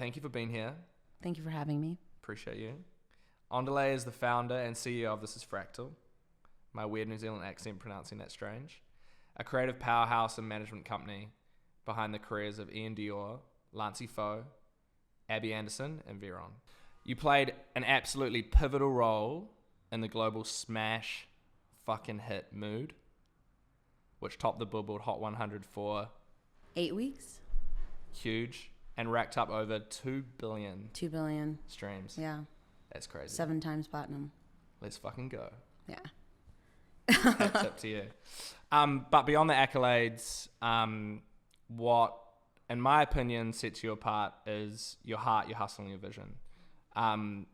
thank you for being here. Thank you for having me. Appreciate you. Andile is the founder and CEO of This Is Fractal. My weird New Zealand accent pronouncing that strange. A creative powerhouse and management company behind the careers of Iann Dior, Lancey Foux, Abby Anderson, and Veron. You played an absolutely pivotal role in the global smash fucking hit Mood, which topped the Billboard Hot 100 for 8 weeks. Huge, and racked up over 2 billion 2 billion streams. Yeah. That's crazy. 7 times platinum. Let's fucking go. Yeah. Hats up to you. But beyond the accolades, what, in my opinion, sets you apart is your heart, your hustle, and your vision. From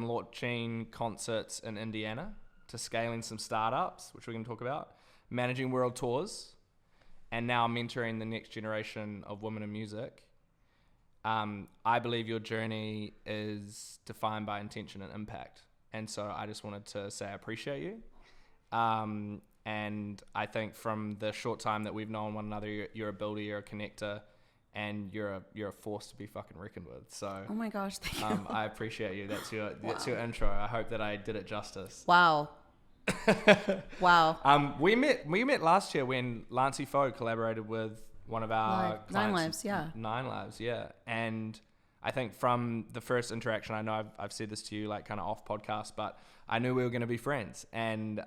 launching concerts in Indiana to scaling some startups, which we're going to talk about, managing world tours, and now mentoring the next generation of women in music. I believe your journey is defined by intention and impact. And so I just wanted to say I appreciate you. And I think from the short time that we've known one another, you're a builder, you're a connector, and you're a force to be fucking reckoned with. So oh my gosh, thank you. I appreciate you. That's your intro. I hope that I did it justice. Wow. Wow. We met last year when Lancey Foux collaborated with one of our clients, 9 Lives, yeah. 9 Lives, yeah. And I think from the first interaction, I know I've said this to you like kind of off podcast, but I knew we were going to be friends. And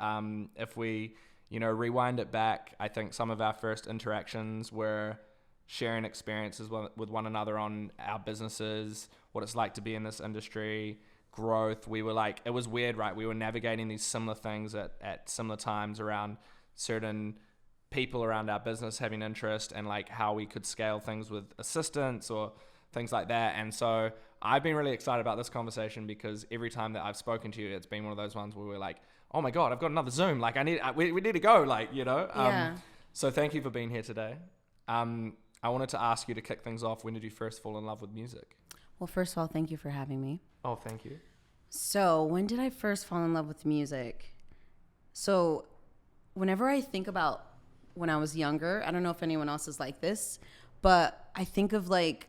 if we, rewind it back, I think some of our first interactions were sharing experiences with one another on our businesses, what it's like to be in this industry, growth. We were like, it was weird, right? We were navigating these similar things at similar times around certain people around our business having interest and like how we could scale things with assistance or things like that. And so I've been really excited about this conversation because every time that I've spoken to you, it's been one of those ones where we're like, oh my God, I've got another Zoom. Like we need to go, Yeah. So thank you for being here today. I wanted to ask you to kick things off. When did you first fall in love with music? Well, first of all, thank you for having me. Oh, thank you. So when did I first fall in love with music? So whenever I think about when I was younger, I don't know if anyone else is like this, but I think of like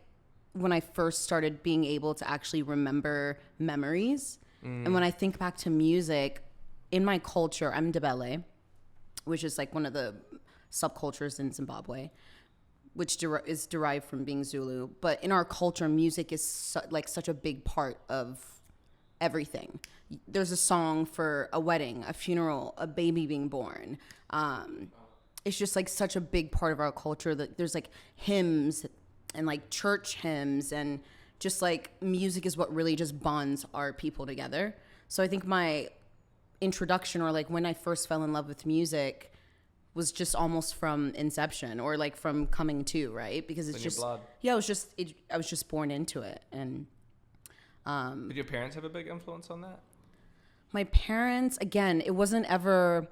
when I first started being able to actually remember memories. And when I think back to music, in my culture, I'm Ndebele, which is like one of the subcultures in Zimbabwe, which is derived from being Zulu. But in our culture, music is such a big part of everything. There's a song for a wedding, a funeral, a baby being born. It's just like such a big part of our culture that there's like hymns and like church hymns, and just like music is what really just bonds our people together. So I think my introduction, or like when I first fell in love with music, was just almost from inception, or like from coming to, right? Because it's just, blood. Yeah, I was just born into it. And did your parents have a big influence on that? My parents, again, it wasn't ever,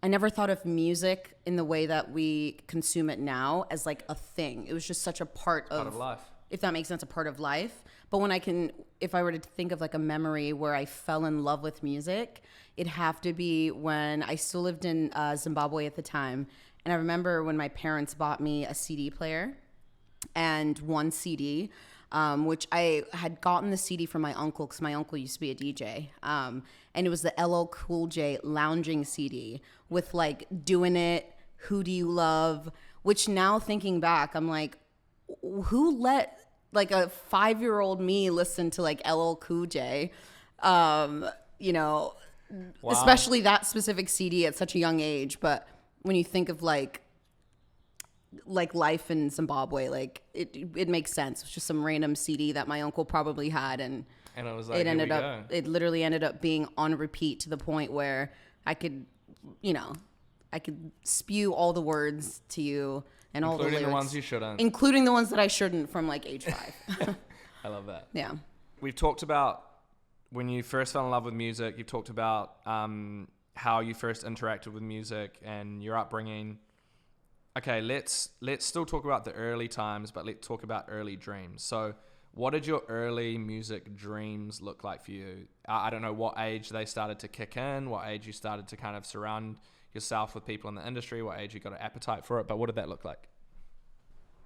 I never thought of music in the way that we consume it now as like a thing. It was just such a part of life. If that makes sense, a part of life. But if I were to think of like a memory where I fell in love with music, it'd have to be when I still lived in Zimbabwe at the time. And I remember when my parents bought me a CD player and one CD, which I had gotten the CD from my uncle, because my uncle used to be a DJ. And it was the LL Cool J lounging CD with like Doing It, Who Do You Love, which now thinking back, I'm like, who let like a 5-year-old me listen to like LL Cool J? Wow. Especially that specific CD at such a young age. But when you think of like life in Zimbabwe, like it makes sense. It's just some random CD that my uncle probably had, and it was like, it literally ended up being on repeat to the point where I could spew all the words to you and all the lyrics, including the ones you shouldn't, including the ones that I shouldn't from like age 5. I love that. Yeah. We've talked about when you first fell in love with music. You've talked about how you first interacted with music and your upbringing. Okay, let's still talk about the early times, but let's talk about early dreams. So what did your early music dreams look like for you? I don't know what age they started to kick in, what age you started to kind of surround yourself with people in the industry, what age you got an appetite for it, but what did that look like?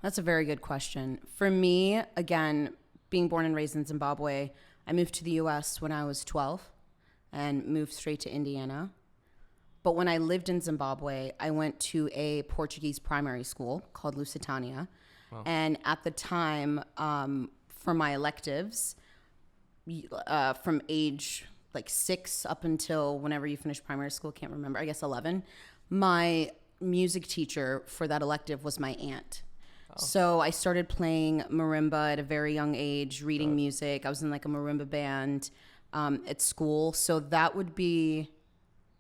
That's a very good question. For me, again, being born and raised in Zimbabwe, I moved to the US when I was 12 and moved straight to Indiana. But when I lived in Zimbabwe, I went to a Portuguese primary school called Lusitania. Wow. And at the time, for my electives, from age like 6 up until whenever you finish primary school, can't remember, I guess 11, my music teacher for that elective was my aunt. Oh. So I started playing marimba at a very young age, reading music. I was in like a marimba band at school. So that'd be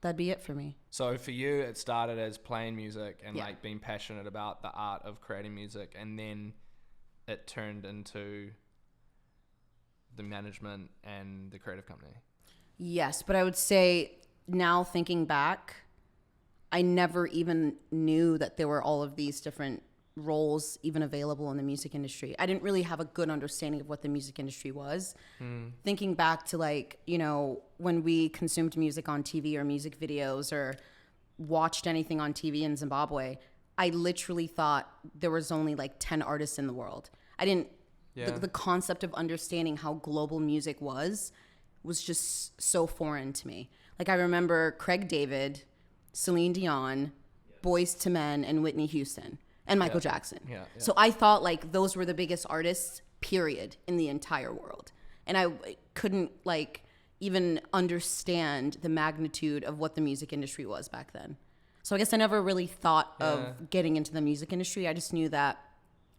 it for me. So for you, it started as playing music and like being passionate about the art of creating music, and then it turned into the management and the creative company. Yes, but I would say now thinking back, I never even knew that there were all of these different roles even available in the music industry. I didn't really have a good understanding of what the music industry was. Thinking back to like, you know, when we consumed music on TV or music videos or watched anything on TV in Zimbabwe, I literally thought there was only like 10 artists in the world. I didn't, the concept of understanding how global music was just so foreign to me. Like I remember Craig David, Celine Dion, Boyz II Men, and Whitney Houston. And Michael Jackson. So I thought like those were the biggest artists, period, in the entire world. And I couldn't like even understand the magnitude of what the music industry was back then. So I guess I never really thought of getting into the music industry. I just knew that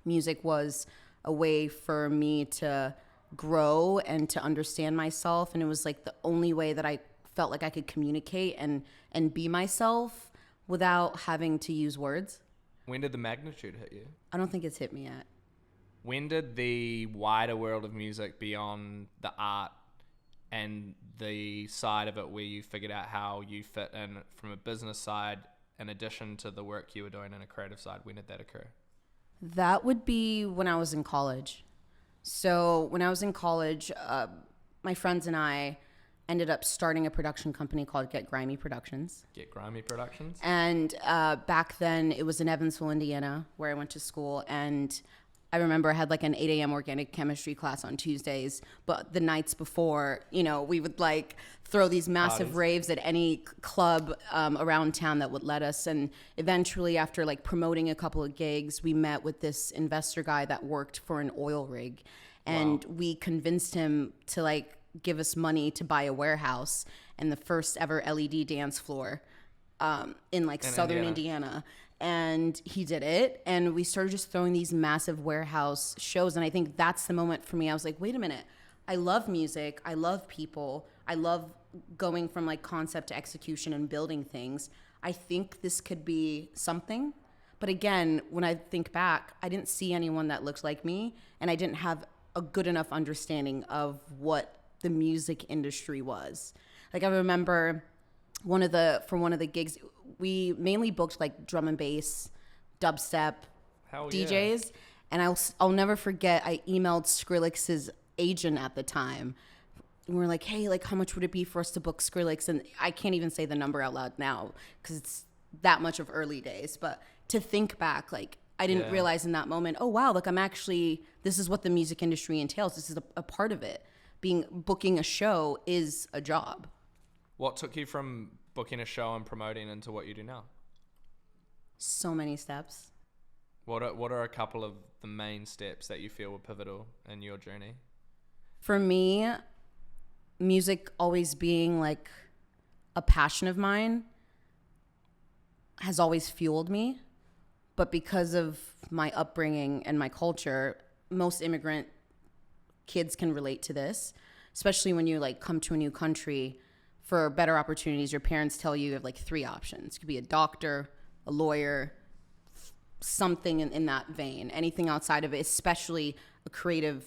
music was a way for me to grow and to understand myself. And it was like the only way that I felt like I could communicate and be myself without having to use words. When did the magnitude hit you? I don't think it's hit me yet. When did the wider world of music beyond the art and the side of it where you figured out how you fit in from a business side in addition to the work you were doing in a creative side, when did that occur? That would be when I was in college. So when I was in college, my friends and I ended up starting a production company called Get Grimy Productions. Get Grimy Productions? And back then, it was in Evansville, Indiana, where I went to school. And I remember I had like an 8 a.m. organic chemistry class on Tuesdays. But the nights before, you know, we would like throw these massive raves at any club around town that would let us. And eventually, after like promoting a couple of gigs, we met with this investor guy that worked for an oil rig. And we convinced him to like give us money to buy a warehouse and the first ever LED dance floor in like southern Indiana. And he did it. And we started just throwing these massive warehouse shows. And I think that's the moment for me. I was like, wait a minute. I love music. I love people. I love going from like concept to execution and building things. I think this could be something. But again, when I think back, I didn't see anyone that looked like me. And I didn't have a good enough understanding of what the music industry was. Like I remember one of the gigs, we mainly booked like drum and bass, dubstep DJs. And I'll never forget, I emailed Skrillex's agent at the time. And we were like, hey, like how much would it be for us to book Skrillex? And I can't even say the number out loud now because it's that much of early days. But to think back, like I didn't realize in that moment, oh wow, like this is what the music industry entails. This is a part of it. Booking a show is a job. What took you from booking a show and promoting into what you do now? So many steps. What are a couple of the main steps that you feel were pivotal in your journey? For me, music always being like a passion of mine has always fueled me. But because of my upbringing and my culture, most immigrant kids can relate to this, especially when you like come to a new country for better opportunities. Your parents tell you have like 3 options. You could be a doctor, a lawyer, something in that vein. Anything outside of it, especially a creative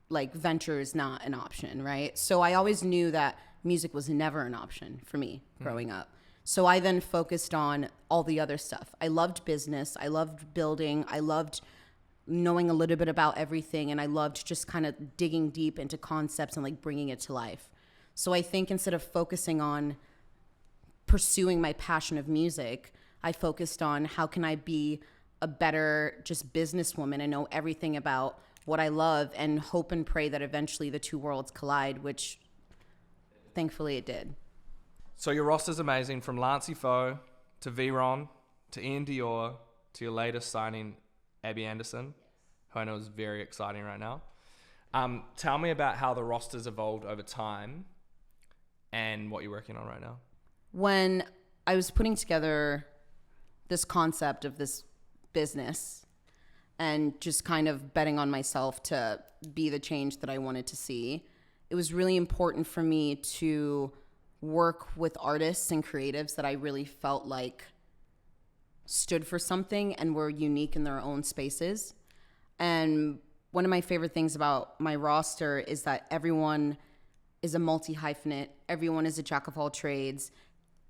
like venture, is not an option, right? So I always knew that music was never an option for me growing up. So I then focused on all the other stuff. I loved business. I loved building. I loved knowing a little bit about everything. And I loved just kind of digging deep into concepts and like bringing it to life. So I think instead of focusing on pursuing my passion of music, I focused on how can I be a better just businesswoman and know everything about what I love, and hope and pray that eventually the two worlds collide, which thankfully it did. So your roster's amazing, from Lancey Foux to V-Ron to Iann Dior to your latest signing, Abby Anderson, who I know is very exciting right now. Tell me about how the roster's evolved over time and what you're working on right now. When I was putting together this concept of this business and just kind of betting on myself to be the change that I wanted to see, it was really important for me to work with artists and creatives that I really felt like stood for something and were unique in their own spaces. And one of my favorite things about my roster is that everyone is a multi-hyphenate. Everyone is a jack of all trades.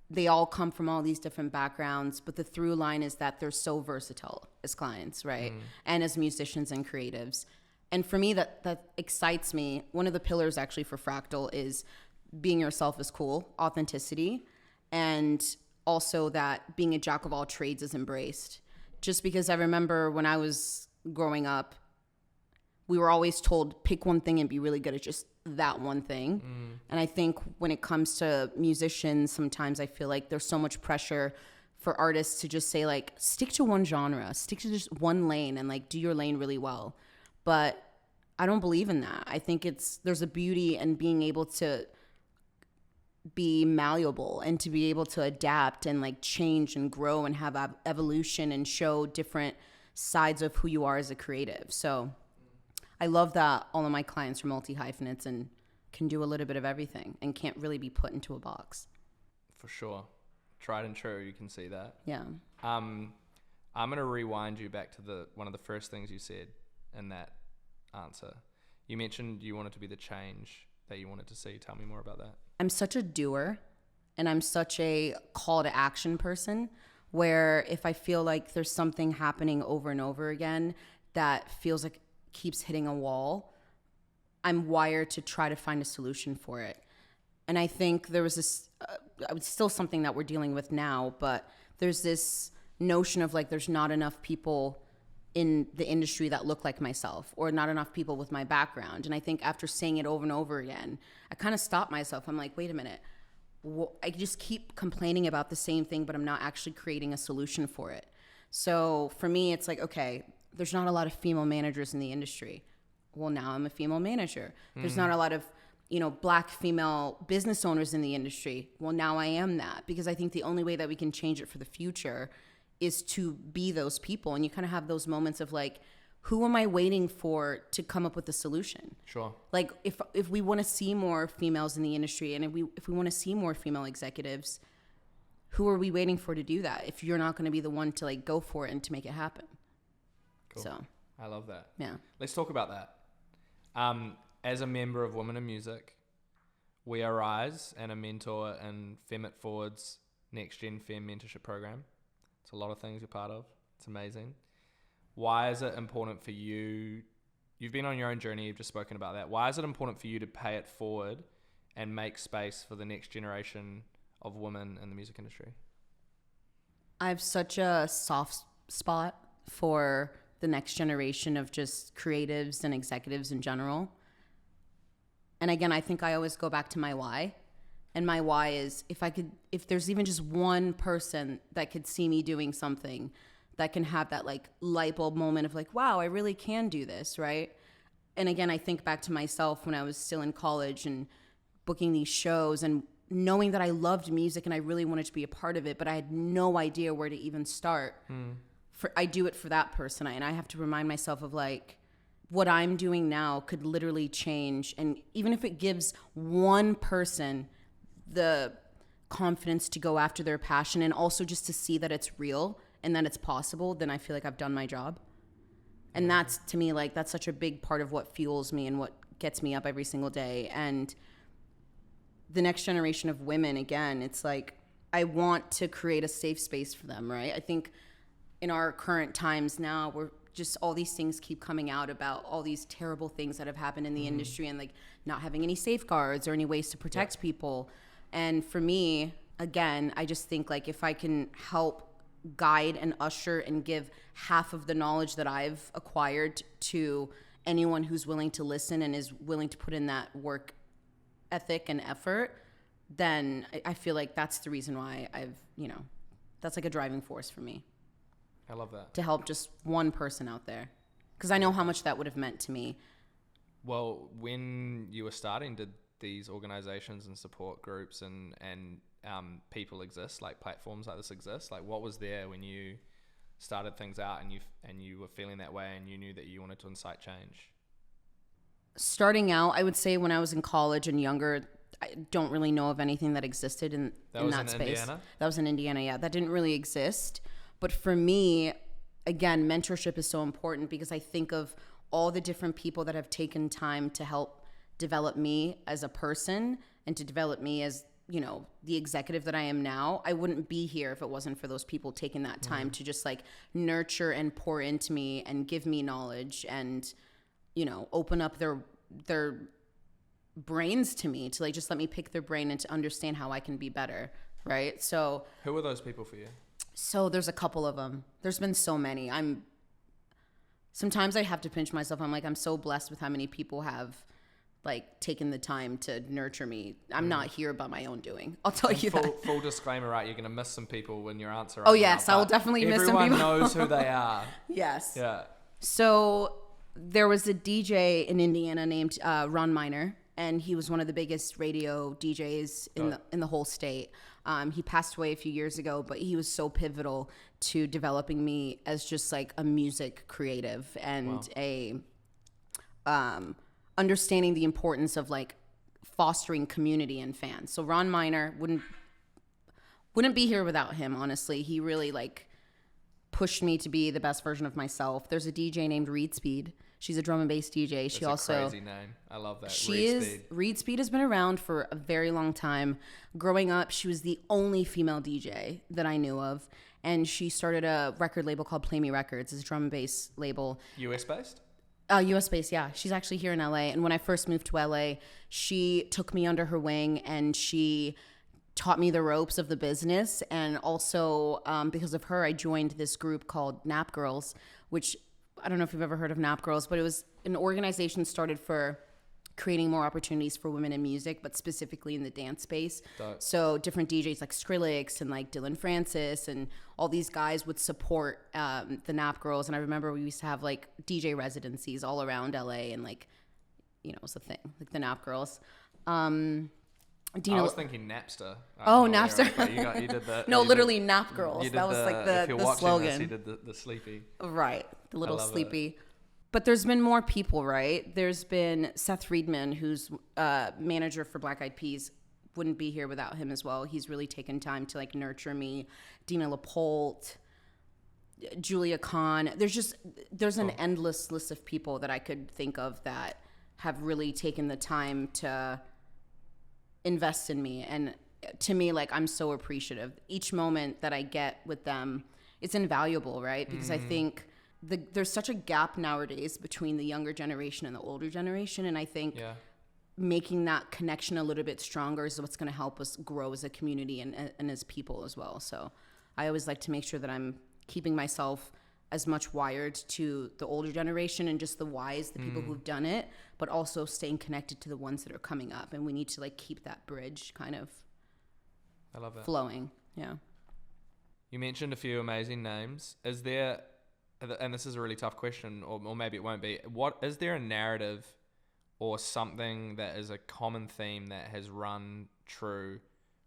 They all come from all these different backgrounds, but the through line is that they're so versatile as clients, right? And as musicians and creatives. And for me, that excites me. One of the pillars actually for Fractal is being yourself is cool, authenticity, and also that being a jack of all trades is embraced. Just because I remember when I was growing up, we were always told pick one thing and be really good at just that one thing. And I think when it comes to musicians, sometimes I feel like there's so much pressure for artists to just say like, stick to one genre, stick to just one lane and like do your lane really well. But I don't believe in that. I think there's a beauty in being able to be malleable and to be able to adapt and like change and grow and have evolution and show different sides of who you are as a creative. So I love that all of my clients are multi-hyphenates and can do a little bit of everything and can't really be put into a box. For sure. Tried and true, you can see that. Yeah. I'm going to rewind you back to one of the first things you said in that answer. You mentioned you wanted to be the change that you wanted to see. Tell me more about that. I'm such a doer and I'm such a call to action person where if I feel like there's something happening over and over again that feels like keeps hitting a wall, I'm wired to try to find a solution for it. And I think there was this, it's still something that we're dealing with now, but there's this notion of like there's not enough people in the industry that look like myself or not enough people with my background. And I think after saying it over and over again, I kind of stopped myself. I'm like, wait a minute. I just keep complaining about the same thing, but I'm not actually creating a solution for it. So for me, it's like, okay, there's not a lot of female managers in the industry. Well, now I'm a female manager. There's not a lot of, black female business owners in the industry. Well, now I am that, because I think the only way that we can change it for the future is to be those people. And you kind of have those moments of like, who am I waiting for to come up with a solution? Sure. Like if we want to see more females in the industry and if we want to see more female executives, who are we waiting for to do that if you're not going to be the one to like go for it and to make it happen? Cool. So I love that. Yeah. Let's talk about that. As a member of Women in Music, we are Rise and a mentor in Femme It Forward's Next Gen Femme Mentorship Program. It's a lot of things you're part of. It's amazing. Why is it important for you? You've been on your own journey. You've just spoken about that. Why is it important for you to pay it forward and make space for the next generation of women in the music industry? I have such a soft spot for the next generation of just creatives and executives in general. And again, I think I always go back to my why. And my why is if there's even just one person that could see me doing something that can have that like light bulb moment of like, wow, I really can do this, right? And again, I think back to myself when I was still in college and booking these shows and knowing that I loved music and I really wanted to be a part of it, but I had no idea where to even start. I do it for that person, and I have to remind myself of like, what I'm doing now could literally change. And even if it gives one person the confidence to go after their passion and also just to see that it's real and that it's possible, then I feel like I've done my job. And that's, to me, like, that's such a big part of what fuels me and what gets me up every single day. And the next generation of women, again, it's like, I want to create a safe space for them, right? I think in our current times now, we're just all these things keep coming out about all these terrible things that have happened in the industry and like not having any safeguards or any ways to protect people. And for me, again, I just think like if I can help guide and usher and give half of the knowledge that I've acquired to anyone who's willing to listen and is willing to put in that work ethic and effort, then I feel like that's the reason why that's like a driving force for me. I love that. To help just one person out there. Because I know how much that would have meant to me. Well, when you were starting, did these organizations and support groups and people exist, like platforms like this exist? Like, what was there when you started things out and you were feeling that way and you knew that you wanted to incite change? Starting out, I would say when I was in college and younger, I don't really know of anything that existed in that space. Indiana? That was in Indiana, yeah. That didn't really exist. But for me, again, mentorship is so important because I think of all the different people that have taken time to help develop me as a person and to develop me as, the executive that I am now. I wouldn't be here if it wasn't for those people taking that time to just like nurture and pour into me and give me knowledge and, open up their brains to me to like just let me pick their brain and to understand how I can be better, right? So who are those people for you? So there's a couple of them. There's been so many. Sometimes I have to pinch myself. I'm like, I'm so blessed with how many people have like taken the time to nurture me. I'm not here by my own doing. I'll tell you that. Full disclaimer, right? You're going to miss some people when your answer. Oh yes, I will definitely miss some people. Everyone knows who they are. Yes. Yeah. So there was a DJ in Indiana named Ron Miner, and he was one of the biggest radio DJs in the whole state. He passed away a few years ago, but he was so pivotal to developing me as just like a music creative and understanding the importance of like fostering community and fans. So Ron Miner wouldn't be here without him, honestly. He really like pushed me to be the best version of myself. There's a DJ named Reed Speed. She's a drum and bass DJ. She also a crazy name. I love that. Reed Speed has been around for a very long time. Growing up, she was the only female DJ that I knew of, and she started a record label called Play Me Records. It's a drum and bass label. US based? US based, yeah. She's actually here in LA. And when I first moved to LA, she took me under her wing and she taught me the ropes of the business. And also, because of her, I joined this group called Nap Girls, which I don't know if you've ever heard of Nap Girls, but it was an organization started for creating more opportunities for women in music, but specifically in the dance space. So different DJs like Skrillex and like Dylan Francis and all these guys would support the Nap Girls. And I remember we used to have like DJ residencies all around LA and like, it was a thing, like the Nap Girls. I was thinking Napster. Napster. You did the no, literally Nap Girls. That was like the slogan. This, you did the sleepy. Right, the little sleepy. But there's been more people, right? There's been Seth Friedman, who's manager for Black Eyed Peas. Wouldn't be here without him as well. He's really taken time to like nurture me. Dina LaPolte, Julia Kahn. There's an endless list of people that I could think of that have really taken the time to invest in me. And to me, like, I'm so appreciative. Each moment that I get with them, it's invaluable, right? Because I think there's such a gap nowadays between the younger generation and the older generation. And I think making that connection a little bit stronger is what's going to help us grow as a community and as people as well. So I always like to make sure that I'm keeping myself as much wired to the older generation and just the whys, the people who've done it, but also staying connected to the ones that are coming up. And we need to like keep that bridge kind of I love that. Flowing. Yeah. You mentioned a few amazing names. Is there, and this is a really tough question, or maybe it won't be, is there a narrative or something that is a common theme that has run true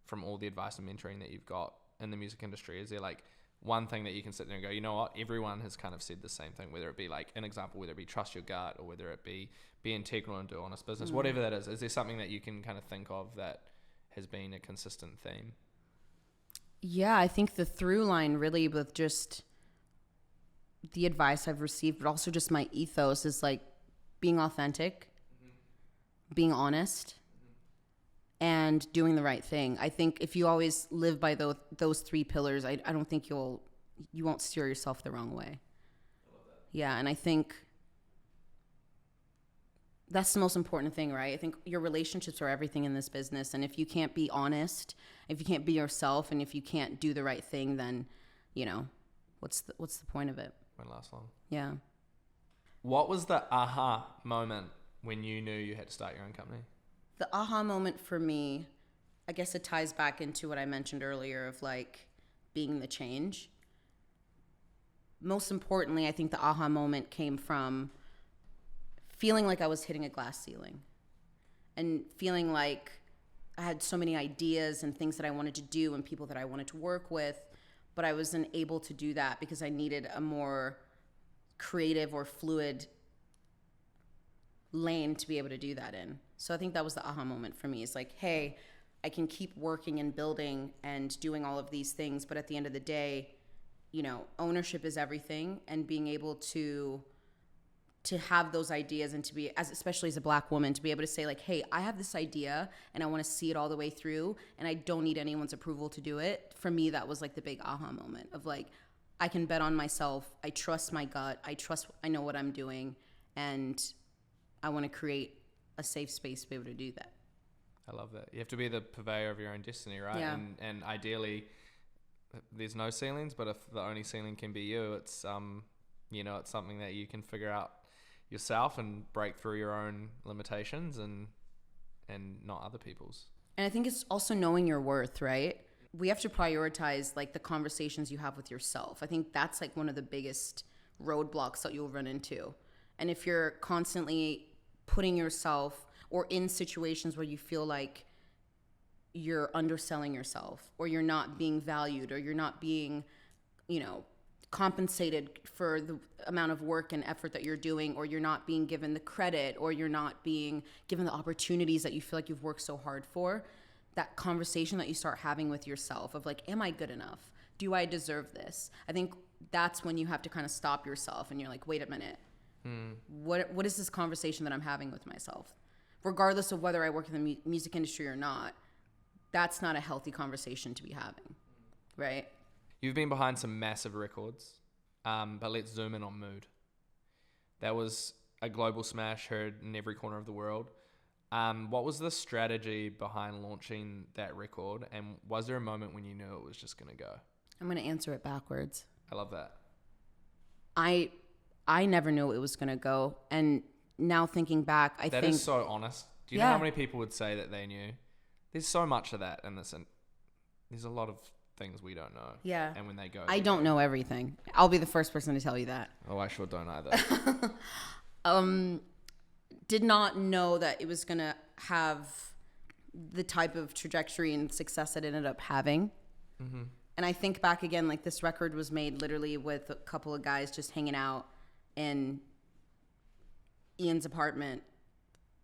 from all the advice and mentoring that you've got in the music industry? Is there like one thing that you can sit there and go, you know what, everyone has kind of said the same thing, whether it be like an example, whether it be trust your gut or whether it be integral and do honest business, whatever that is there something that you can kind of think of that has been a consistent theme? Yeah, I think the through line really with just the advice I've received, but also just my ethos is like being authentic, being honest, and doing the right thing. I think if you always live by those three pillars, I don't think you won't steer yourself the wrong way. I love that. Yeah, and I think that's the most important thing, right? I think your relationships are everything in this business, and if you can't be honest, if you can't be yourself, and if you can't do the right thing, then, what's the point of it? Won't last long. Yeah. What was the aha moment when you knew you had to start your own company? The aha moment for me, I guess it ties back into what I mentioned earlier of like being the change. Most importantly, I think the aha moment came from feeling like I was hitting a glass ceiling and feeling like I had so many ideas and things that I wanted to do and people that I wanted to work with, but I wasn't able to do that because I needed a more creative or fluid lane to be able to do that in. So I think that was the aha moment for me. It's like, hey, I can keep working and building and doing all of these things, but at the end of the day, you know, ownership is everything, and being able to have those ideas and to be, as especially as a Black woman, to be able to say like, hey, I have this idea and I want to see it all the way through and I don't need anyone's approval to do it. For me, that was like the big aha moment of like, I can bet on myself. I trust my gut. I know what I'm doing, and I want to create a safe space to be able to do that. I love that. You have to be the purveyor of your own destiny, right? Yeah. And ideally, there's no ceilings, but if the only ceiling can be you, it's you know, it's something that you can figure out yourself and break through your own limitations and not other people's. And I think it's also knowing your worth, right? We have to prioritize like the conversations you have with yourself. I think that's like one of the biggest roadblocks that you'll run into. And if you're constantly putting yourself or in situations where you feel like you're underselling yourself or you're not being valued or you're not being, you know, compensated for the amount of work and effort that you're doing, or you're not being given the credit, or you're not being given the opportunities that you feel like you've worked so hard for, that conversation that you start having with yourself of like, am I good enough? Do I deserve this? I think that's when you have to kind of stop yourself and you're like, wait a minute. What is this conversation that I'm having with myself? Regardless of whether I work in the music industry or not, that's not a healthy conversation to be having, right? You've been behind some massive records, but let's zoom in on Mood. That was a global smash, heard in every corner of the world. What was the strategy behind launching that record, and was there a moment when you knew it was just going to go? I'm going to answer it backwards. I love that. I never knew it was going to go, and now thinking back, I think... That is so honest. Do you know how many people would say that they knew? There's so much of that in this, and there's a lot of things we don't know. Yeah. And when they go... I don't know everything. I'll be the first person to tell you that. Oh, I sure don't either. Did not know that it was going to have the type of trajectory and success that it ended up having. Mm-hmm. And I think back again, like this record was made literally with a couple of guys just hanging out in Ian's apartment,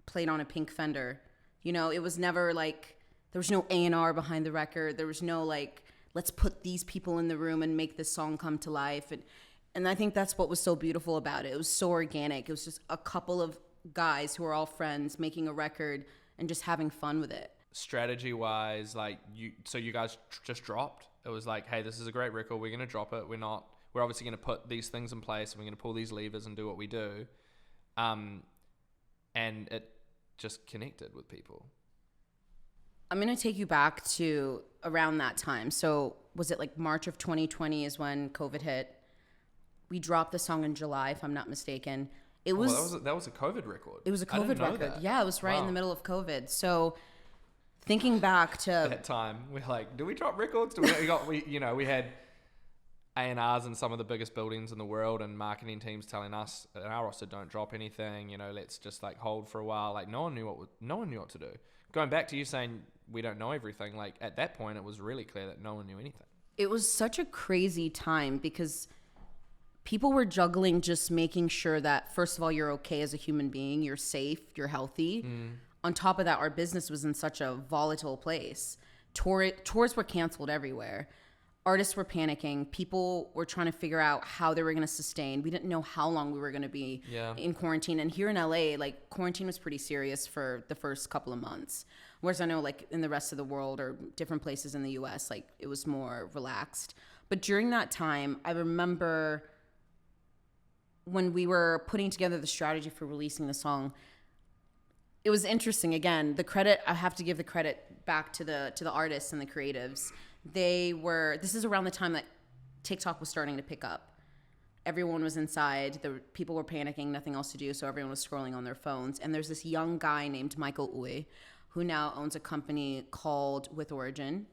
played on a pink Fender. You know, it was never like, there was no A&R behind the record. There was no like, let's put these people in the room and make this song come to life. And I think that's what was so beautiful about it. It was so organic. It was just a couple of guys who are all friends making a record and just having fun with it. Strategy wise, like you guys just dropped. It was like, hey, this is a great record. We're going to drop it. We're obviously going to put these things in place and we're going to pull these levers and do what we do. And it just connected with people. I'm going to take you back to around that time. So was it like March of 2020 is when COVID hit? We dropped the song in July, if I'm not mistaken. That was a COVID record. It was a COVID record. That. Yeah, it was right in the middle of COVID. So thinking back to that time, we're like, do we drop records? We had A&Rs in some of the biggest buildings in the world and marketing teams telling us at our roster, don't drop anything, let's just like hold for a while. Like no one knew what to do. Going back to you saying we don't know everything, like at that point it was really clear that no one knew anything. It was such a crazy time because people were juggling just making sure that, first of all, you're okay as a human being, you're safe, you're healthy. On top of that, our business was in such a volatile place. Tours were canceled everywhere. Artists were panicking. People were trying to figure out how they were going to sustain. We didn't know how long we were going to be in quarantine. And here in LA, like quarantine was pretty serious for the first couple of months. Whereas I know like in the rest of the world or different places in the US, like it was more relaxed. But during that time, I remember when we were putting together the strategy for releasing the song, it was interesting. Again, I have to give the credit back to the artists and the creatives. This is around the time that TikTok was starting to pick up. everyone was inside. The people were panicking, nothing else to do, so everyone was scrolling on their phones. And there's this young guy named Michael Uwe, who now owns a company called With Origin,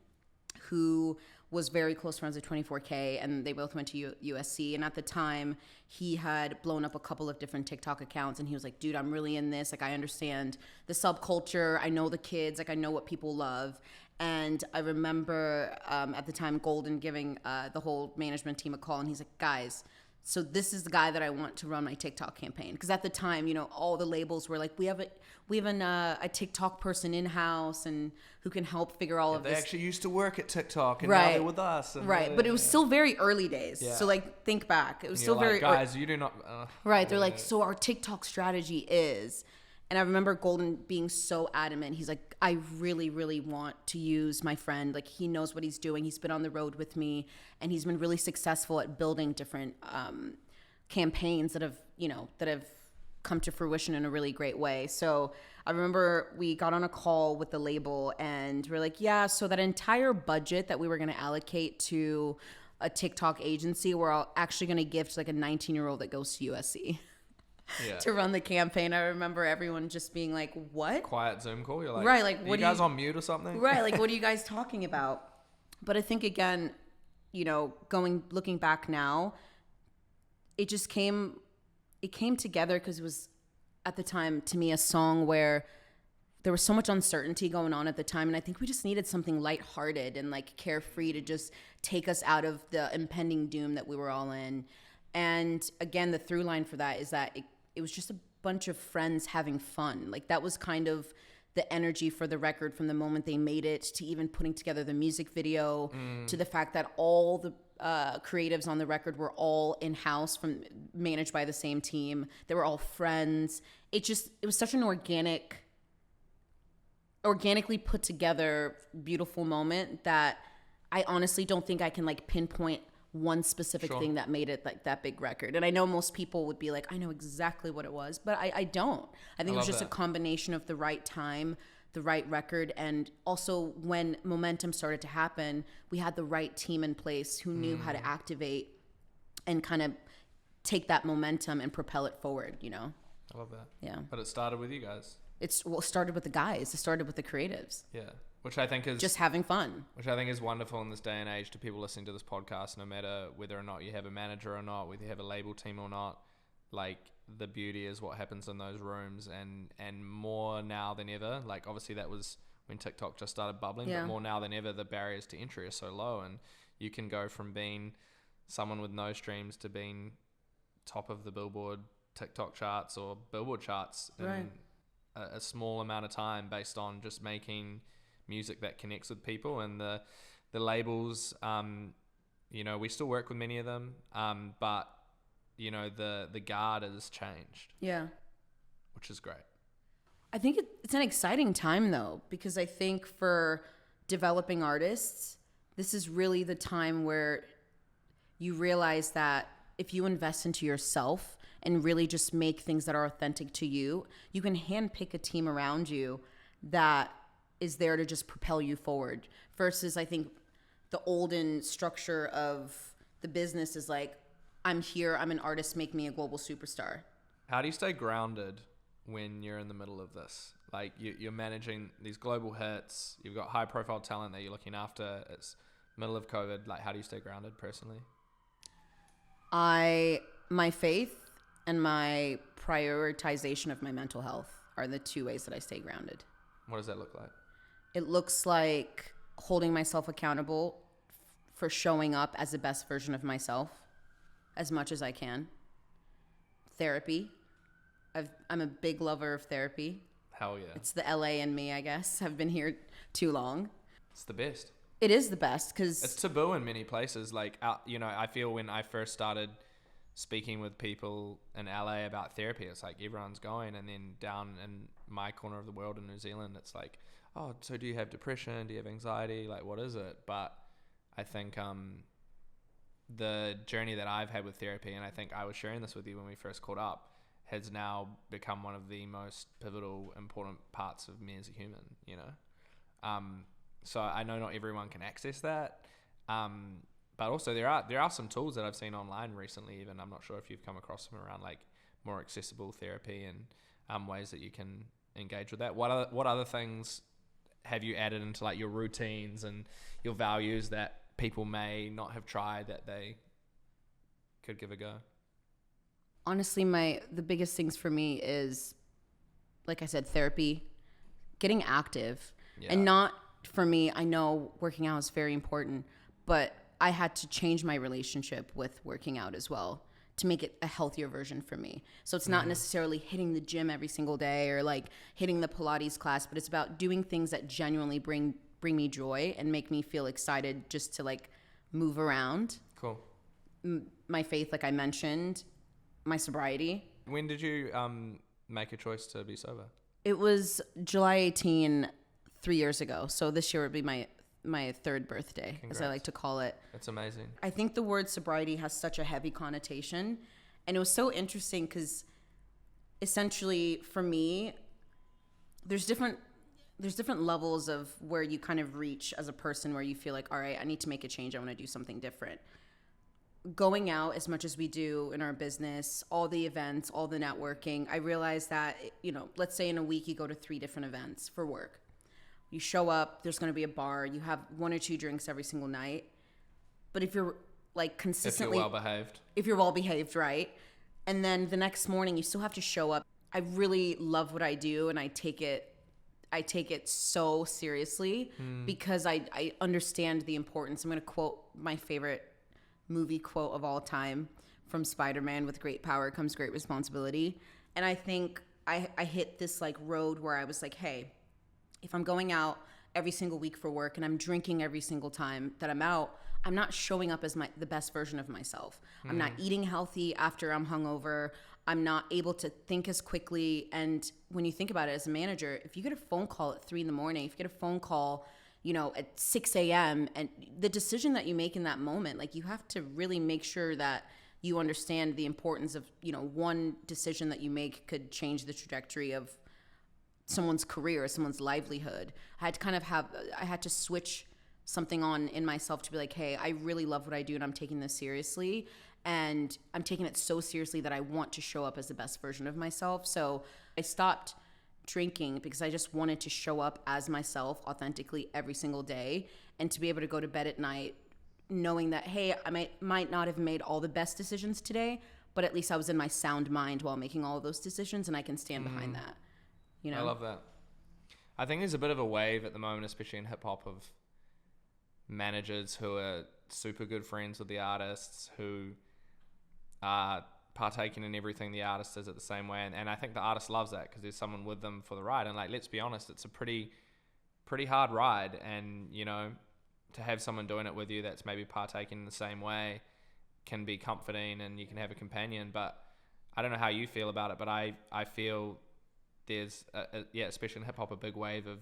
who was very close friends with 24K, and they both went to USC. And at the time, he had blown up a couple of different TikTok accounts, and he was like, dude, I'm really in this. Like, I understand the subculture. I know the kids. Like, I know what people love. And I remember at the time Golden giving the whole management team a call, and he's like, guys, so this is the guy that I want to run my TikTok campaign. Because at the time, you know, all the labels were like, we have a TikTok person in-house and who can help figure all of this. They actually used to work at TikTok and now they're with us. And but it was still very early days. Yeah. So like, think back. It was and still very... guys, you do not... They're like, so our TikTok strategy is... And I remember Golden being so adamant. He's like, I really, really want to use my friend. Like, he knows what he's doing. He's been on the road with me, and he's been really successful at building different campaigns that have come to fruition in a really great way. So I remember we got on a call with the label, and we're like, yeah, so that entire budget that we were going to allocate to a TikTok agency, we're actually going to give to like a 19-year-old that goes to USC. Yeah. To run the campaign. I remember everyone just being like, what? Quiet Zoom call. You're like, right, like, what are you guys on mute or something? Right, like, what are you guys talking about? But I think, again, you know, looking back now, it came together because it was, at the time, to me, a song where there was so much uncertainty going on at the time, and I think we just needed something lighthearted and like carefree to just take us out of the impending doom that we were all in. And again, the through line for that is that it was just a bunch of friends having fun. Like, that was kind of the energy for the record from the moment they made it to even putting together the music video, to the fact that all the creatives on the record were all in-house, managed by the same team. They were all friends. It was such an organically put together, beautiful moment that I honestly don't think I can like pinpoint one specific thing that made it like that big record. And I know most people would be like, I know exactly what it was, but I don't. I think it was just a combination of the right time, the right record, and also when momentum started to happen, we had the right team in place who knew how to activate and kind of take that momentum and propel it forward, you know? I love that. Yeah. But it started with you guys. It started with the guys. It started with the creatives. Yeah. Which I think is... just having fun. Which I think is wonderful in this day and age to people listening to this podcast, no matter whether or not you have a manager or not, whether you have a label team or not. Like, the beauty is what happens in those rooms, and more now than ever. Like, obviously that was when TikTok just started bubbling, but more now than ever, the barriers to entry are so low, and you can go from being someone with no streams to being top of the Billboard TikTok charts or Billboard charts in a small amount of time, based on just making music that connects with people. And the labels, you know, we still work with many of them, but you know, the guard has changed, which is great. I think it's an exciting time though, because I think for developing artists, this is really the time where you realize that if you invest into yourself and really just make things that are authentic to you, you can handpick a team around you that is there to just propel you forward. Versus, I think, the olden structure of the business is like, I'm here, I'm an artist, make me a global superstar. How do you stay grounded when you're in the middle of this? Like, you're managing these global hits, you've got high profile talent that you're looking after, it's middle of COVID. Like, how do you stay grounded personally? My faith and my prioritization of my mental health are the two ways that I stay grounded. What does that look like? It looks like holding myself accountable for showing up as the best version of myself as much as I can. Therapy. I'm a big lover of therapy. Hell yeah. It's the LA in me, I guess. I've been here too long. It's the best. It is the best because... it's taboo in many places. Like, you know, I feel when I first started speaking with people in LA about therapy, it's like everyone's going, and then down in my corner of the world in New Zealand, it's like, oh, so do you have depression? Do you have anxiety? Like, what is it? But I think the journey that I've had with therapy, and I think I was sharing this with you when we first caught up, has now become one of the most pivotal, important parts of me as a human, you know? So I know not everyone can access that. but also there are some tools that I've seen online recently. Even I'm not sure if you've come across them around like more accessible therapy and ways that you can engage with that. What other things have you added into like your routines and your values that people may not have tried that they could give a go? Honestly, the biggest things for me is, like I said, therapy, getting active. And not, for me, I know working out is very important, but I had to change my relationship with working out as well to make it a healthier version for me. So it's not necessarily hitting the gym every single day or like hitting the Pilates class, but it's about doing things that genuinely bring me joy and make me feel excited just to like move around. Cool. My faith, like I mentioned, my sobriety. When did you make a choice to be sober? It was July 18, 3 years ago. So this year would be my third birthday, Congrats. as I like to call it. That's amazing. I think the word sobriety has such a heavy connotation. And it was so interesting because essentially for me, there's different levels of where you kind of reach as a person where you feel like, all right, I need to make a change. I want to do something different. Going out as much as we do in our business, all the events, all the networking, I realized that, let's say in a week you go to 3 different events for work. You show up, there's going to be a bar, you have 1 or 2 drinks every single night. But if you're like consistently... If you're well behaved, right? And then the next morning you still have to show up. I really love what I do and I take it so seriously because I understand the importance. I'm going to quote my favorite movie quote of all time from Spider-Man: with great power comes great responsibility. And I think I hit this like road where I was like, hey, if I'm going out every single week for work and I'm drinking every single time that I'm out, I'm not showing up as the best version of myself. I'm not eating healthy after I'm hungover. I'm not able to think as quickly. And when you think about it as a manager, if you get a phone call at 3 a.m, if you get a phone call at 6 a.m. and the decision that you make in that moment, like you have to really make sure that you understand the importance of, one decision that you make could change the trajectory of someone's career, someone's livelihood. I had to switch something on in myself to be like, hey, I really love what I do and I'm taking this seriously. And I'm taking it so seriously that I want to show up as the best version of myself. So I stopped drinking because I just wanted to show up as myself authentically every single day and to be able to go to bed at night knowing that, hey, I might not have made all the best decisions today, but at least I was in my sound mind while making all of those decisions and I can stand behind that. I love that. I think there's a bit of a wave at the moment, especially in hip hop, of managers who are super good friends with the artists, who are partaking in everything the artist does at the same way, and I think the artist loves that because there's someone with them for the ride. And like, let's be honest, it's a pretty hard ride, and to have someone doing it with you that's maybe partaking in the same way can be comforting, and you can have a companion. But I don't know how you feel about it, but I feel there's especially in hip hop, a big wave of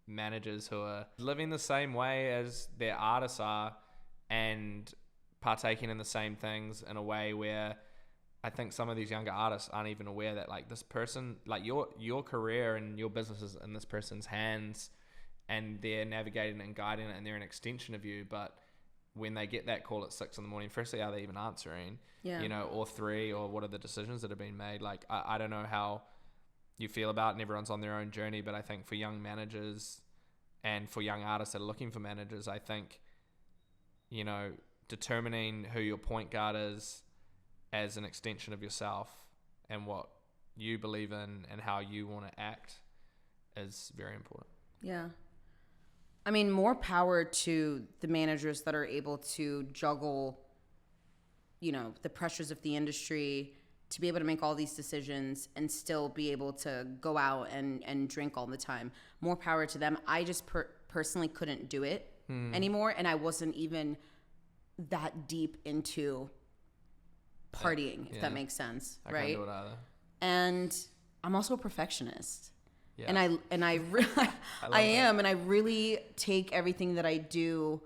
managers who are living the same way as their artists are and partaking in the same things in a way where I think some of these younger artists aren't even aware that like this person, like your career and your business is in this person's hands and they're navigating and guiding it and they're an extension of you. But when they get that call at 6 a.m, firstly, are they even answering? Or 3, or what are the decisions that have been made? Like, I don't know how you feel about it, and everyone's on their own journey, but I think for young managers and for young artists that are looking for managers, I think, determining who your point guard is as an extension of yourself and what you believe in and how you want to act is very important. Yeah. I mean, more power to the managers that are able to juggle, the pressures of the industry, to be able to make all these decisions and still be able to go out and drink all the time. More power to them. I just personally couldn't do it anymore, and I wasn't even that deep into partying, if that makes sense, right? I can't do it either. And I'm also a perfectionist. Yeah. And I am, and I really take everything that I do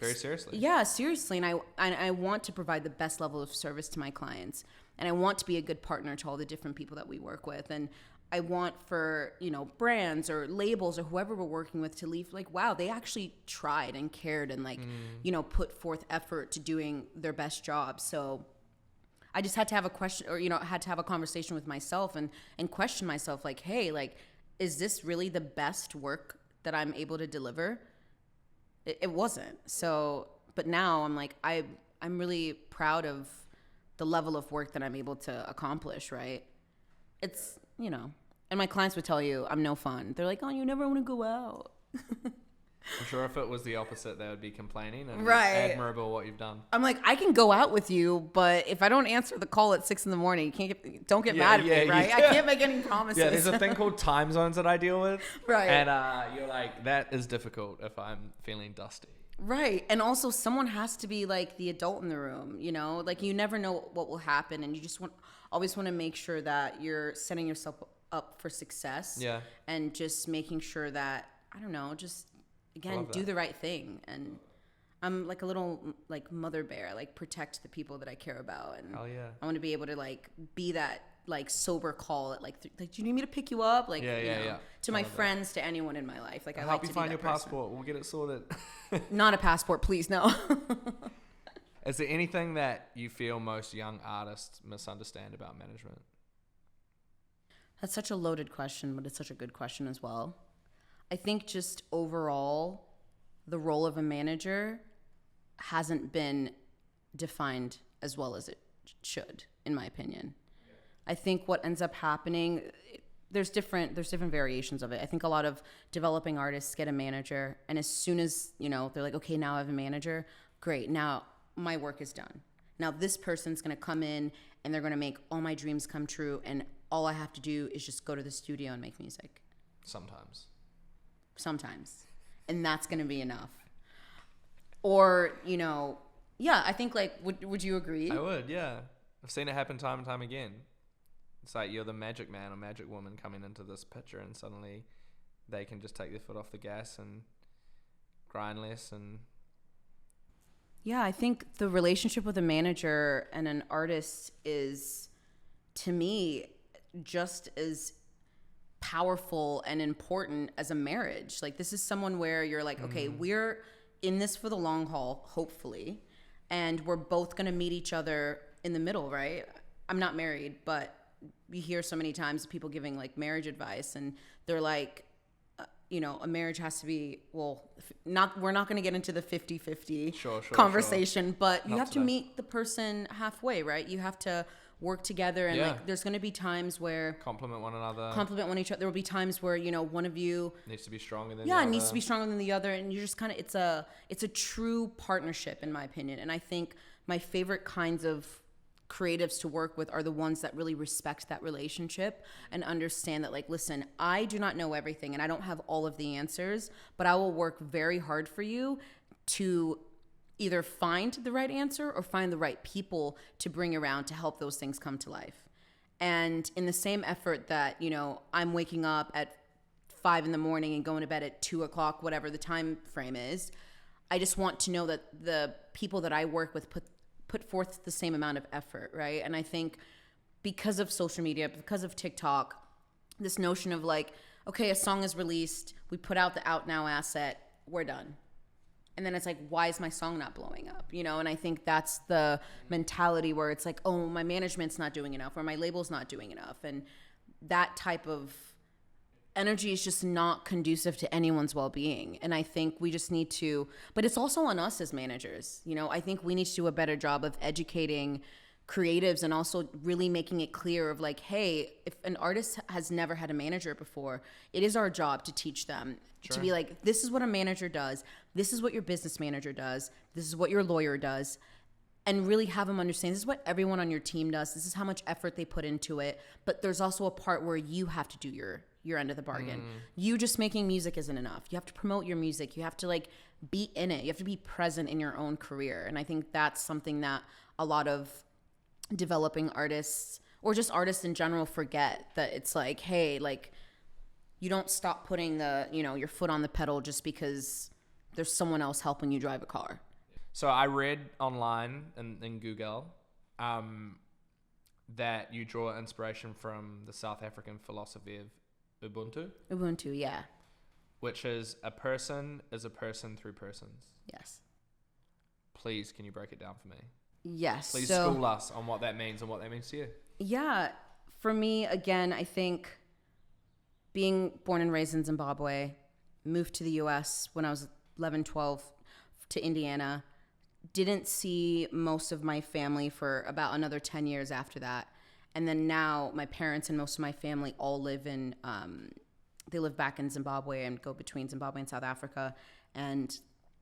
very seriously. Yeah, seriously. And I want to provide the best level of service to my clients. And I want to be a good partner to all the different people that we work with. And I want for, brands or labels or whoever we're working with to leave like, wow, they actually tried and cared and like, put forth effort to doing their best job. So I just had to have a question, or, had to have a conversation with myself and question myself like, hey, like, is this really the best work that I'm able to deliver? It wasn't. So, but now I'm like, I'm really proud of the level of work that I'm able to accomplish, right? It's, and my clients would tell you I'm no fun. They're like, oh, you never want to go out. I'm sure if it was the opposite, they would be complaining. And right. It's admirable what you've done. I'm like, I can go out with you, but if I don't answer the call at 6 a.m, don't get mad at me, right? I can't make any promises. Yeah, there's a thing called time zones that I deal with. Right. And you're like, that is difficult if I'm feeling dusty. Right. And also someone has to be like the adult in the room, like you never know what will happen. And you just always want to make sure that you're setting yourself up for success. Yeah. And just making sure that, I don't know, just again, do the right thing. And I'm like a little like mother bear, like protect the people that I care about. And I want to be able to like be that like sober call at like, do you need me to pick you up? Like, to my friends, to anyone in my life. Like, I like to be that person. Help you find your passport. We'll get it sorted. Not a passport, please. No. Is there anything that you feel most young artists misunderstand about management? That's such a loaded question, but it's such a good question as well. I think just overall, the role of a manager hasn't been defined as well as it should, in my opinion. I think what ends up happening, there's different variations of it. I think a lot of developing artists get a manager, and as soon as, they're like, okay, now I have a manager, great, now my work is done. Now this person's gonna come in and they're gonna make all my dreams come true, and all I have to do is just go to the studio and make music. Sometimes. And that's gonna be enough. Or, I think like, would you agree? I would, yeah. I've seen it happen time and time again. It's like you're the magic man or magic woman coming into this picture, and suddenly they can just take their foot off the gas and grind less. And yeah, I think the relationship with a manager and an artist is, to me, just as powerful and important as a marriage. Like, this is someone where you're like, okay, we're in this for the long haul, hopefully, and we're both going to meet each other in the middle, right? I'm not married, but you hear so many times people giving like marriage advice, and they're like, a marriage has to be, we're not going to get into the 50-50 conversation, but you have to meet the person halfway, right? You have to work together, and like there's going to be times where complement one another. There will be times where one of you needs to be stronger than the other. needs to be stronger than the other, and you just kind of, it's a true partnership, in my opinion. And I think my favorite kinds of creatives to work with are the ones that really respect that relationship and understand that, like, listen, I do not know everything and I don't have all of the answers, but I will work very hard for you to either find the right answer or find the right people to bring around to help those things come to life. And in the same effort that, I'm waking up at 5 a.m. and going to bed at 2 o'clock, whatever the time frame is, I just want to know that the people that I work with put forth the same amount of effort, right? And I think because of social media, because of TikTok, this notion of like, okay, a song is released, we put out the out now asset, we're done. And then it's like, why is my song not blowing up? And I think that's the mentality where it's like, oh, my management's not doing enough, or my label's not doing enough. And that type of energy is just not conducive to anyone's well-being. And I think we just need to, but it's also on us as managers. I think we need to do a better job of educating creatives and also really making it clear of like, hey, if an artist has never had a manager before, it is our job to teach them to be like, this is what a manager does. This is what your business manager does. This is what your lawyer does. And really have them understand this is what everyone on your team does. This is how much effort they put into it. But there's also a part where you have to do your end of the bargain. You just making music isn't enough. You have to promote your music. You have to like be in it. You have to be present in your own career. And I think that's something that a lot of developing artists or just artists in general forget, that it's like, hey, like, you don't stop putting your foot on the pedal just because there's someone else helping you drive a car. So I read online in Google that you draw inspiration from the South African philosophy of Ubuntu? Ubuntu, yeah. Which is a person is a person through persons. Yes. Please, can you break it down for me? Yes. Please school us on what that means and what that means to you. Yeah. For me, again, I think being born and raised in Zimbabwe, moved to the US when I was 11, 12 to Indiana, didn't see most of my family for about another 10 years after that. And then now my parents and most of my family all live in, they live back in Zimbabwe and go between Zimbabwe and South Africa. And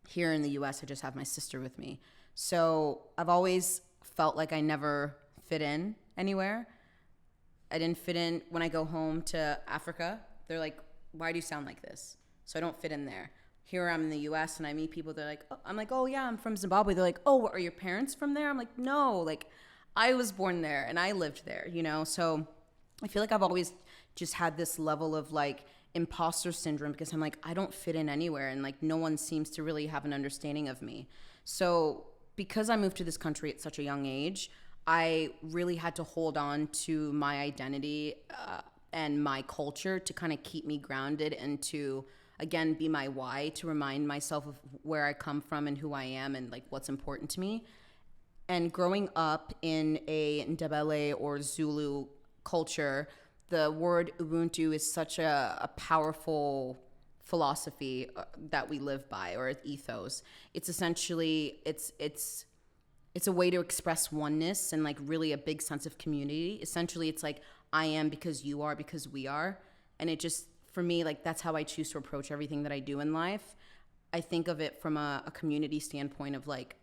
here in the US, I just have my sister with me. So I've always felt like I never fit in anywhere. I didn't fit in when I go home to Africa. They're like, why do you sound like this? So I don't fit in there. Here I'm in the US and I meet people, they're like, oh, I'm like, oh yeah, I'm from Zimbabwe. They're like, oh, are your parents from there? I'm like, no, like I was born there and I lived there, you know? So I feel like I've always just had this level of like imposter syndrome because I'm like, I don't fit in anywhere and like no one seems to really have an understanding of me. So because I moved to this country at such a young age, I really had to hold on to my identity and my culture to kind of keep me grounded and to, again, be my why, to remind myself of where I come from and who I am and like what's important to me. And growing up in a Ndebele or Zulu culture, the word Ubuntu is such a powerful philosophy that we live by, or ethos. It's essentially, it's a way to express oneness and like really a big sense of community. Essentially, it's like I am because you are because we are. And it just, for me, like that's how I choose to approach everything that I do in life. I think of it from a community standpoint of like,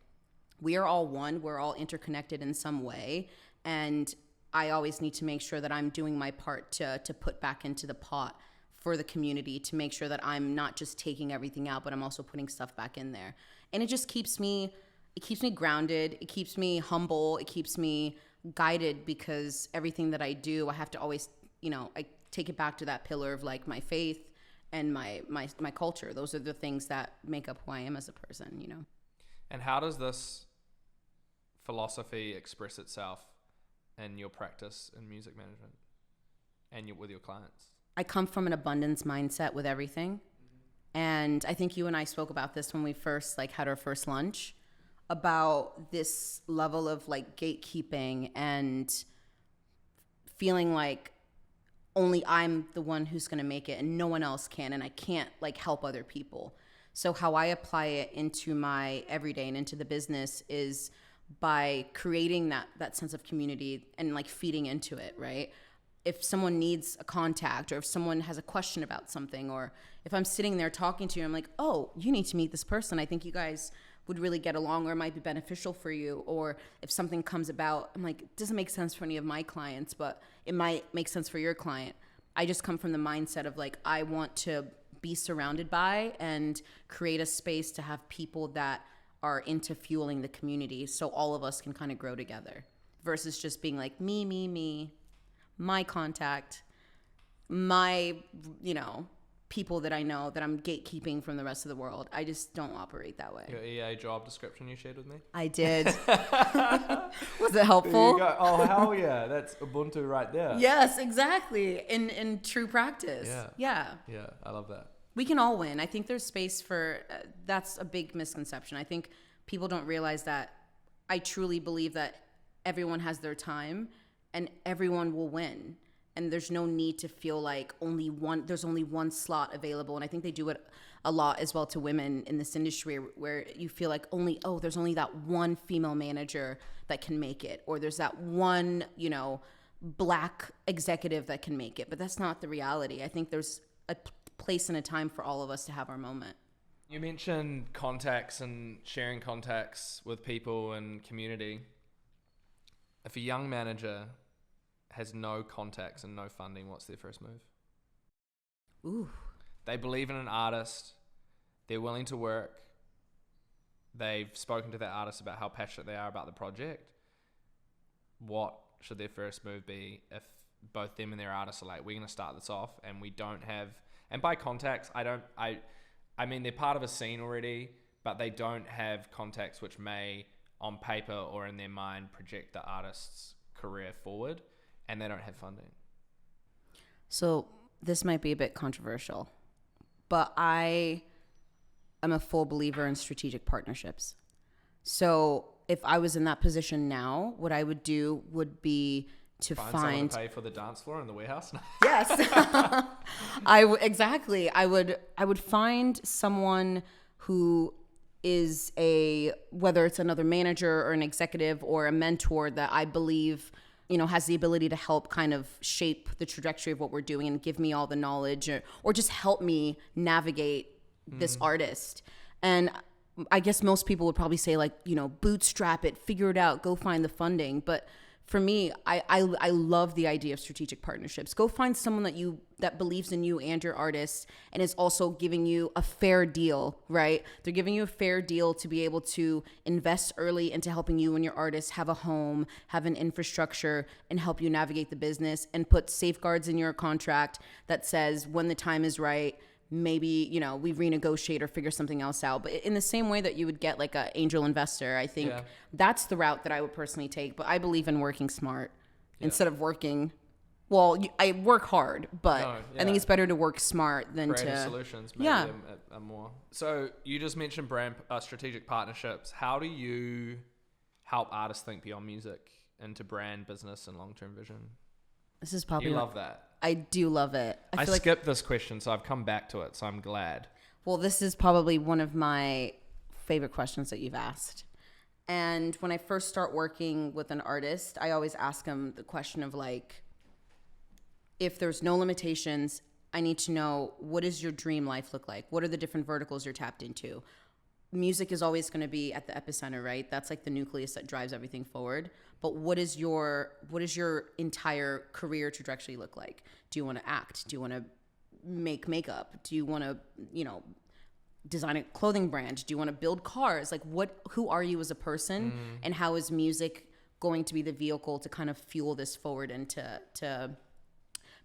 we are all one, we're all interconnected in some way. And I always need to make sure that I'm doing my part to put back into the pot for the community, to make sure that I'm not just taking everything out, but I'm also putting stuff back in there. And it just keeps me grounded. It keeps me humble. It keeps me guided because everything that I do, I have to always, you know, I take it back to that pillar of like my faith and my culture. Those are the things that make up who I am as a person, you know. And how does this philosophy express itself in your practice in music management and with your clients? I come from an abundance mindset with everything. And I think you and I spoke about this when we first like had our first lunch, about this level of like gatekeeping and feeling like only I'm the one who's going to make it and no one else can, and I can't like help other people. So how I apply it into my everyday and into the business is by creating that sense of community and like feeding into it, right? If someone needs a contact or if someone has a question about something, or if I'm sitting there talking to you, I'm like, oh, you need to meet this person. I think you guys would really get along, or it might be beneficial for you. Or if something comes about, I'm like, it doesn't make sense for any of my clients, but it might make sense for your client. I just come from the mindset of like, I want to be surrounded by and create a space to have people that are into fueling the community so all of us can kind of grow together, versus just being like me, my contact, my, you know, people that I know that I'm gatekeeping from the rest of the world. I just don't operate that way. Your EA job description you shared with me? I did. Was it helpful? There you go. Oh, hell yeah. That's Ubuntu right there. Yes, exactly. In true practice. Yeah. Yeah, I love that. We can all win. I think there's space for, that's a big misconception. I think people don't realize that. I truly believe that everyone has their time and everyone will win. And there's no need to feel like there's only one slot available. And I think they do it a lot as well to women in this industry, where you feel like there's only that one female manager that can make it, or there's that one, you know, Black executive that can make it. But that's not the reality. I think there's a place and a time for all of us to have our moment. You mentioned contacts and sharing contacts with people and community. If a young manager has no contacts and no funding, what's their first move? Ooh. They believe in an artist. They're willing to work. They've spoken to that artist about how passionate they are about the project. What should their first move be if both them and their artists are like, we're going to start this off and we don't have... And by contacts, I mean, they're part of a scene already, but they don't have contacts which may, on paper or in their mind, project the artist's career forward and they don't have funding? So this might be a bit controversial, but I am a full believer in strategic partnerships. So if I was in that position now, what I would do would be to Find someone to pay for the dance floor in the warehouse? Yes. Exactly. I would find someone who is whether it's another manager or an executive or a mentor that I believe, has the ability to help kind of shape the trajectory of what we're doing and give me all the knowledge or just help me navigate this artist. And I guess most people would probably say like, bootstrap it, figure it out, go find the funding. But for me, I love the idea of strategic partnerships. Go find someone that believes in you and your artist and is also giving you a fair deal, right? They're giving you a fair deal to be able to invest early into helping you and your artist have a home, have an infrastructure, and help you navigate the business and put safeguards in your contract that says when the time is right, maybe, we renegotiate or figure something else out. But in the same way that you would get like an angel investor, I think that's the route that I would personally take. But I believe in working smart instead of working, I work hard, but I think it's better to work smart than creative solutions. Maybe a more. So you just mentioned strategic partnerships. How do you help artists think beyond music into brand, business, and long-term vision? This is probably... You love that. I do love it. I skipped this question, so I've come back to it, so I'm glad. Well, this is probably one of my favorite questions that you've asked. And when I first start working with an artist, I always ask them the question of like, if there's no limitations, I need to know, what does your dream life look like? What are the different verticals you're tapped into? Music is always going to be at the epicenter, right? That's like the nucleus that drives everything forward. But what is your entire career trajectory look like? Do you want to act? Do you want to make makeup? Do you want to, design a clothing brand? Do you want to build cars? Like who are you as a person? And how is music going to be the vehicle to kind of fuel this forward and to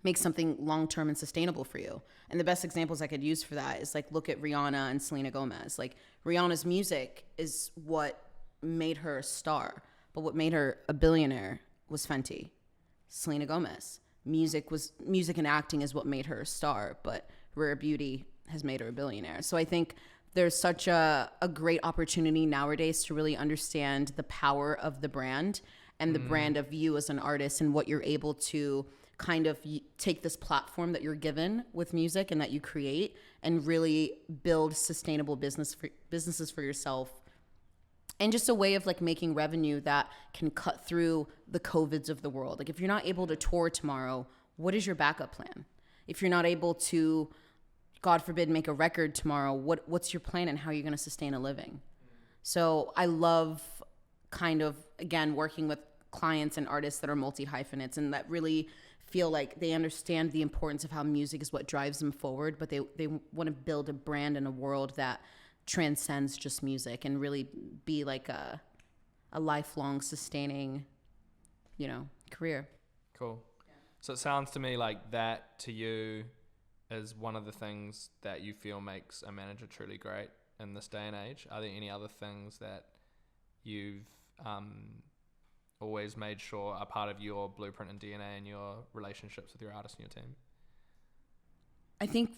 make something long-term and sustainable for you? And the best examples I could use for that is like, look at Rihanna and Selena Gomez. Like Rihanna's music is what made her a star, but what made her a billionaire was Fenty. Selena Gomez, music and acting is what made her a star, but Rare Beauty has made her a billionaire. So I think there's such a great opportunity nowadays to really understand the power of the brand and the brand of you as an artist and what you're able to kind of take this platform that you're given with music and that you create and really build sustainable businesses for yourself. And just a way of like making revenue that can cut through the COVIDs of the world. Like if you're not able to tour tomorrow, what is your backup plan? If you're not able to, God forbid, make a record tomorrow, what's your plan and how are you going to sustain a living? So I love kind of, again, working with clients and artists that are multi-hyphenates and that really feel like they understand the importance of how music is what drives them forward, but they want to build a brand in a world that transcends just music and really be like a lifelong sustaining, career. Cool. So it sounds to me like that to you is one of the things that you feel makes a manager truly great in this day and age. Are there any other things that you've always made sure are part of your blueprint and DNA and your relationships with your artists and your team? I think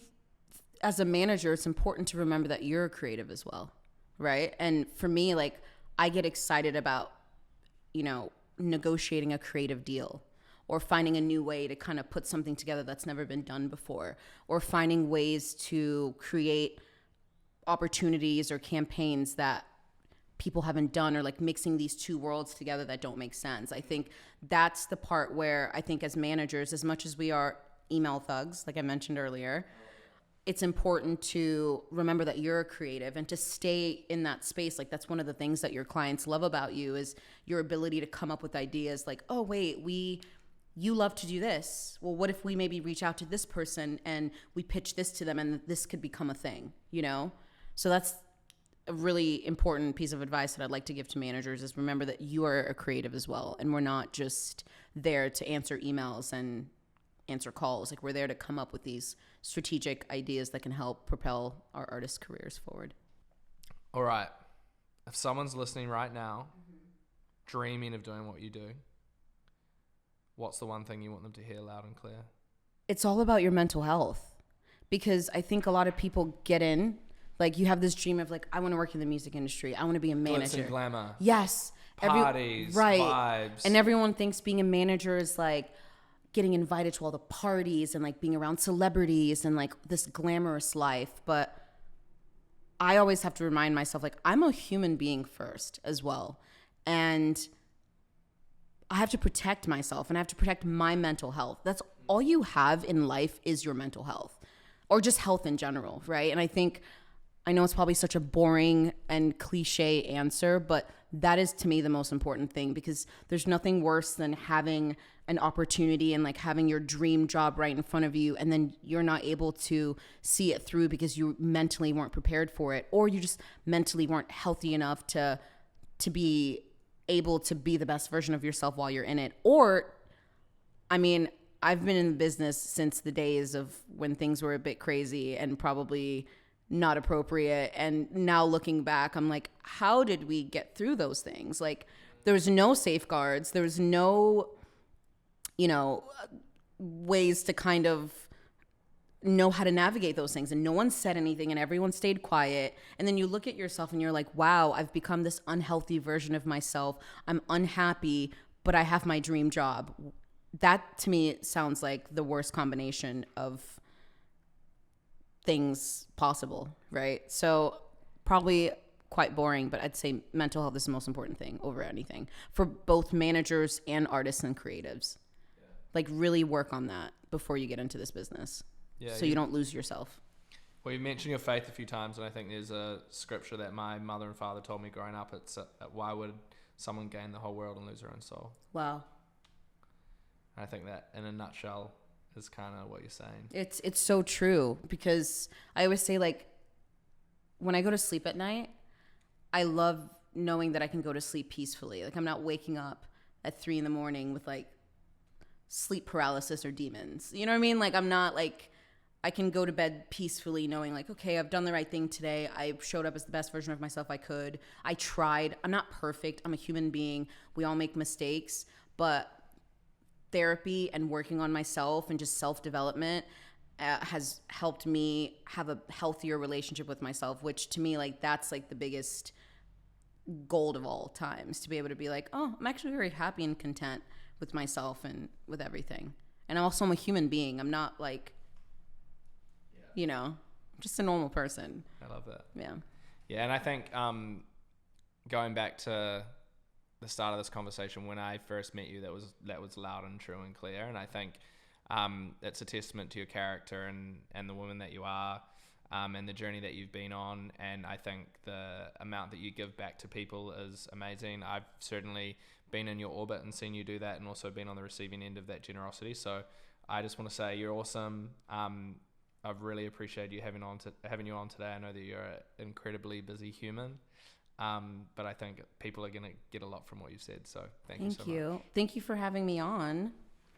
as a manager, it's important to remember that you're a creative as well, right? And for me, like, I get excited about, negotiating a creative deal or finding a new way to kind of put something together that's never been done before, or finding ways to create opportunities or campaigns that people haven't done, or like mixing these two worlds together that don't make sense. I think that's the part where I think as managers, as much as we are email thugs, like I mentioned earlier, it's important to remember that you're a creative and to stay in that space. Like that's one of the things that your clients love about you is your ability to come up with ideas like, oh wait, you love to do this. Well, what if we maybe reach out to this person and we pitch this to them and this could become a thing, So that's a really important piece of advice that I'd like to give to managers is remember that you are a creative as well. And we're not just there to answer emails and answer calls. Like we're there to come up with these strategic ideas that can help propel our artists' careers forward. All right. If someone's listening right now, dreaming of doing what you do, what's the one thing you want them to hear loud and clear? It's all about your mental health, because I think a lot of people get in, like, you have this dream of like, I want to work in the music industry. I want to be a manager. Glitz and glamour. Yes. Parties, vibes. And everyone thinks being a manager is like getting invited to all the parties and like being around celebrities and like this glamorous life. But I always have to remind myself, like, I'm a human being first as well. And I have to protect myself and I have to protect my mental health. That's all you have in life, is your mental health, or just health in general, right? And I know it's probably such a boring and cliche answer, but that is to me the most important thing, because there's nothing worse than having an opportunity and like having your dream job right in front of you, and then you're not able to see it through because you mentally weren't prepared for it, or you just mentally weren't healthy enough to be able to be the best version of yourself while you're in it. Or, I mean, I've been in the business since the days of when things were a bit crazy and probably not appropriate. And now looking back, I'm like, how did we get through those things? Like, there was no safeguards. There was no, ways to kind of know how to navigate those things. And no one said anything and everyone stayed quiet. And then you look at yourself and you're like, wow, I've become this unhealthy version of myself. I'm unhappy, but I have my dream job. That to me sounds like the worst combination of things possible, right? So probably quite boring, but I'd say mental health is the most important thing over anything for both managers and artists and creatives. Yeah. Like, really work on that before you get into this business, so you don't lose yourself. Well, you mentioned your faith a few times, and I think there's a scripture that my mother and father told me growing up. It's why would someone gain the whole world and lose their own soul? Wow. I think that in a nutshell is kind of what you're saying. It's so true, because I always say, like, when I go to sleep at night, I love knowing that I can go to sleep peacefully. Like, I'm not waking up at 3 a.m. with like sleep paralysis or demons. You know what I mean? Like, I'm not like, I can go to bed peacefully knowing like, okay, I've done the right thing today. I showed up as the best version of myself I could. I tried. I'm not perfect. I'm a human being. We all make mistakes, but therapy and working on myself and just self-development has helped me have a healthier relationship with myself, which to me, like, that's like the biggest gold of all times, to be able to be like, oh, I'm actually very happy and content with myself and with everything. And also, I'm a human being. I'm not like, I'm just a normal person. I love that. Yeah. And I think going back to the start of this conversation, when I first met you, that was loud and true and clear. And I think it's a testament to your character and the woman that you are, and the journey that you've been on. And I think the amount that you give back to people is amazing. I've certainly been in your orbit and seen you do that, and also been on the receiving end of that generosity. So I just want to say you're awesome. I've really appreciated you having you on today. I know that you're an incredibly busy human. But I think people are going to get a lot from what you said. So thank you so much. Thank you for having me on.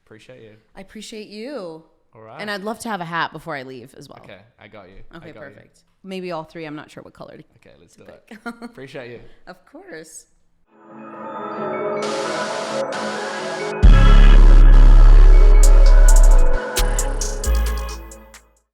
Appreciate you. I appreciate you. All right. And I'd love to have a hat before I leave as well. Okay, I got you. Okay, perfect. Maybe all three. I'm not sure what color to Okay, let's do it. Appreciate you. Of course.